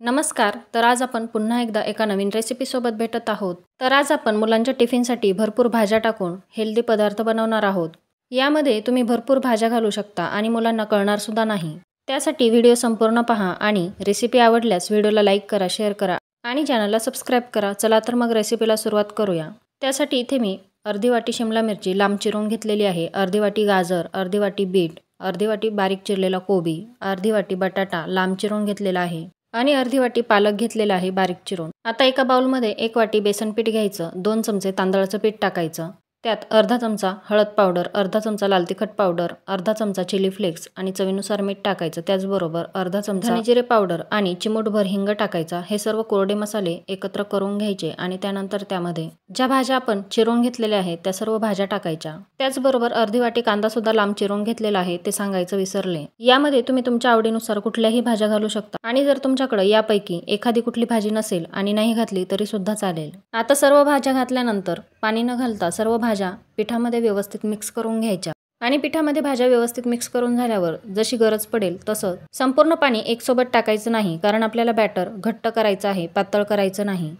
नमस्कार. तर आज आपण पुन्हा एकदा एका नवीन रेसिपीसोबत भेटत आहोत. तर आज आपण मुलांच्या टिफिनसाठी भरपूर भाज्या टाकून हेल्दी पदार्थ बनवणार आहोत. यामध्ये तुम्ही भरपूर भाज्या घालू शकता आणि मुलांना कळणार सुद्धा नाही. त्यासाठी व्हिडिओ संपूर्ण पहा आणि रेसिपी आवडल्यास व्हिडिओला लाईक करा, शेअर करा आणि चॅनलला सबस्क्राईब करा. चला तर मग रेसिपीला सुरुवात करूया. त्यासाठी इथे मी अर्धी वाटी शिमला मिरची लांब चिरून घेतलेली आहे, अर्धी वाटी गाजर, अर्धी वाटी बीट, अर्धी वाटी बारीक चिरलेला कोबी, अर्धी वाटी बटाटा लांब चिरून घेतलेला आहे आणि अर्धी वाटी पालक घेतलेला आहे बारीक चिरून. आता एका बाउलमध्ये 1 वाटी बेसन पीठ घ्यायचं, 2 चमचे तांदळाचं पीठ टाकायचं, त्यात अर्धा चमचा हळद पावडर, अर्धा चमचा लाल तिखट पावडर, अर्धा चमचा चिली फ्लेक्स आणि चवीनुसार मीठ टाकायचं. त्याचबरोबर अर्धा चमचा धने जिरे पावडर आणि चिमूटभर हिंग टाकायचा. हे सर्व कोरडे मसाले एकत्र करून घ्यायचे आणि त्यानंतर त्यामध्ये ज्या भाज्या आपण चिरून घेतलेल्या आहेत त्या सर्व भाज्या टाकायच्या. त्याचबरोबर अर्धी वाटी कांदा सुद्धा लांब चिरून घेतलेला आहे, ते सांगायचं विसरले. यामध्ये तुम्ही तुमच्या आवडीनुसार कुठल्याही भाज्या घालू शकता आणि जर तुमच्याकडे यापैकी एखादी कुठली भाजी नसेल आणि नाही घातली तरी सुद्धा चालेल. आता सर्व भाज्या घातल्यानंतर पाणी न घालता सर्व भाज्या पिठामध्ये व्यवस्थित मिक्स करून घ्यायच्या आणि पिठामध्ये भाज्या व्यवस्थित मिक्स करून झाल्यावर जशी गरज पडेल तसं संपूर्ण पाणी एकसोबत टाकायचं नाही, कारण आपल्याला बॅटर घट्ट करायचं आहे, पातळ करायचं नाही.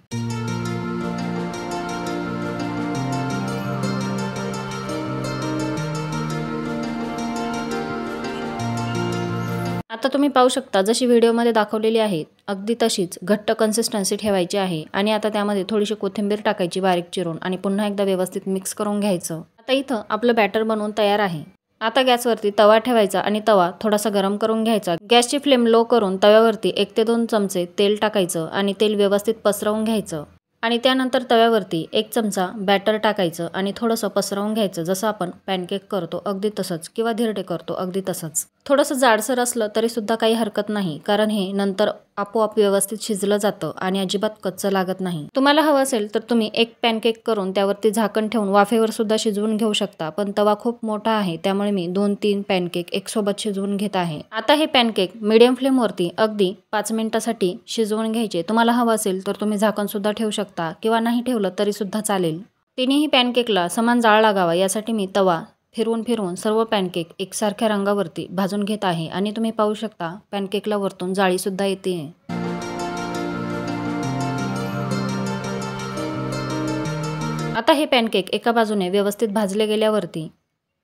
आता तुम्ही पाहू शकता जशी व्हिडिओमध्ये दाखवलेली आहे अगदी तशीच घट्ट कन्सिस्टन्सी ठेवायची आहे आणि आता त्यामध्ये थोडीशी कोथिंबीर टाकायची बारीक चिरून आणि पुन्हा एकदा व्यवस्थित मिक्स करून घ्यायचं. आता इथं आपलं बॅटर बनवून तयार आहे. आता गॅसवरती तवा ठेवायचा आणि तवा थोडासा गरम करून घ्यायचा. गॅसची फ्लेम लो करून तव्यावरती 1 ते 2 चमचे तेल टाकायचं आणि तेल व्यवस्थित पसरवून घ्यायचं आणि त्यानंतर तव्यावरती 1 चमचा बॅटर टाकायचं आणि थोडंसं पसरवून घ्यायचं. जसं आपण पॅनकेक करतो अगदी तसंच किंवा धिरडे करतो अगदी तसंच. थोडंसं जाडसर असलं तरी सुद्धा काही हरकत नाही, कारण हे नंतर आपोआप व्यवस्थित शिजलं जातं आणि अजिबात कच्चं लागत नाही. तुम्हाला हवं असेल तर तुम्ही एक पॅनकेक करून त्यावरती झाकण ठेवून वाफेवर सुद्धा शिजवून घेऊ शकता, पण तवा खूप मोठा आहे त्यामुळे मी 2-3 पॅनकेक एकसोबत शिजवून घेत आहे. आता हे पॅनकेक मीडियम फ्लेमवरती अगदी 5 मिनिटासाठी शिजवून घ्यायचे. तुम्हाला हवं असेल तर तुम्ही झाकण सुद्धा ठेवू शकता किंवा नाही ठेवलं तरी सुद्धा चालेल. तिन्ही पॅनकेकला समान जाळ लागावा यासाठी मी तवा फिरवून सर्व पॅनकेक एकसारख्या रंगावरती भाजून घेत आहे आणि तुम्ही पाहू शकता पॅनकेकला वरतून जाळी सुद्धा येते. आता हे पॅनकेक एका बाजूने व्यवस्थित भाजले गेल्यावरती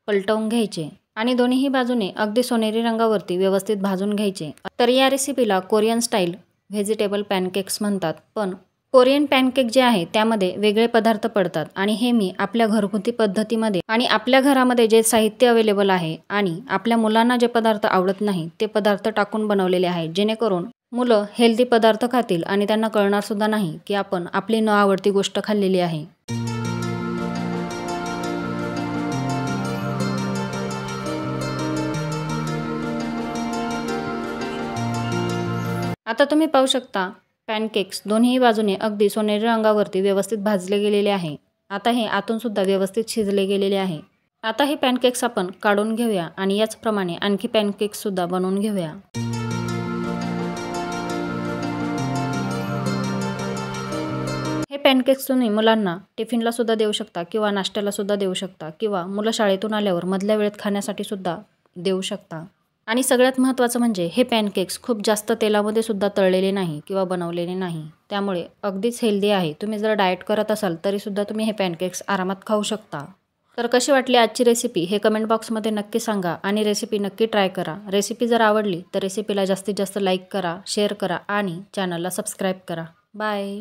पलटवून घ्यायचे आणि दोन्हीही बाजूने अगदी सोनेरी रंगावरती व्यवस्थित भाजून घ्यायचे. तर या रेसिपीला कोरियन स्टाईल व्हेजिटेबल पॅनकेक्स म्हणतात, पण कोरियन पॅनकेक जे आहे त्यामध्ये वेगळे पदार्थ पडतात आणि हे मी आपल्या घरगुती पद्धतीमध्ये आणि आपल्या घरामध्ये जे साहित्य अवेलेबल आहे आणि आपल्या मुलांना जे पदार्थ आवडत नाही ते पदार्थ टाकून बनवलेले आहे, जेणेकरून मुलं हेल्दी पदार्थ खातील आणि त्यांना कळणार सुद्धा नाही की आपण आपली न आवडती गोष्ट खाल्लेली आहे. आता तुम्ही पाहू शकता पॅनकेक्स दोन्ही बाजूने अगदी सोनेरी रंगावरती व्यवस्थित भाजले गेलेले आहे. आता हे आतून सुद्धा व्यवस्थित शिजले गेलेले आहे. आता हे पॅनकेक्स आपण काढून घेऊया आणि याचप्रमाणे आणखी पॅनकेक्स सुद्धा बनवून घेऊया. हे पॅनकेक्स तुम्ही मुलांना टिफिनला सुद्धा देऊ शकता किंवा नाश्त्याला सुद्धा देऊ शकता किंवा मुलं शाळेतून आल्यावर मधल्या वेळेत खाण्यासाठी सुद्धा देऊ शकता. आणि सगळ्यात महत्त्वाचं म्हणजे हे पॅनकेक्स खूप जास्त तेलामध्ये सुद्धा तळलेले नाही किंवा बनवलेले नाही, त्यामुळे अगदीच हेल्दी आहे. तुम्ही जर डाएट करत असाल तरी सुद्धा तुम्ही हे पॅनकेक्स आरामात खाऊ शकता. तर कशी वाटली आजची रेसिपी हे कमेंट बॉक्समध्ये नक्की सांगा आणि रेसिपी नक्की ट्राय करा. रेसिपी जर आवडली तर रेसिपीला जास्तीत जास्त लाईक करा, शेअर करा आणि चॅनलला सबस्क्राईब करा. बाय.